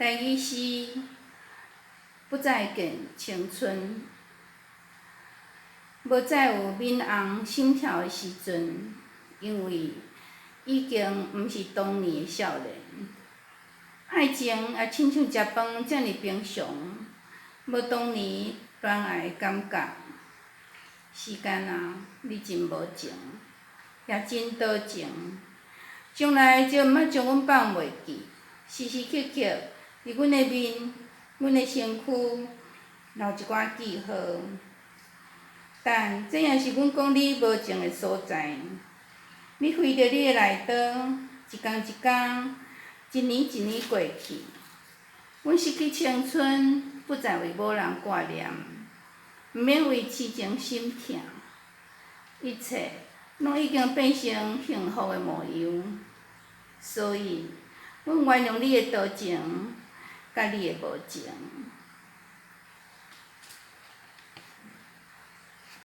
台语诗不再见青春，无再有闽红心跳的时阵，因为已经毋是当年的少年。爱情也亲像食饭遮尔平常，无当年恋爱的感觉。时间啊，你真无情，也真多情，从来就毋捌将阮放袂记，时时刻刻伫阮的面、阮的身躯留一寡记号。但这也是阮讲你无情的所在。你飞到你的内倒，一天一天，一年一年过去。阮失去青春，不再为某人挂念，毋免为痴情心痛。一切拢已经变成幸福的模样。所以，阮原谅你的多情，甲你的无情。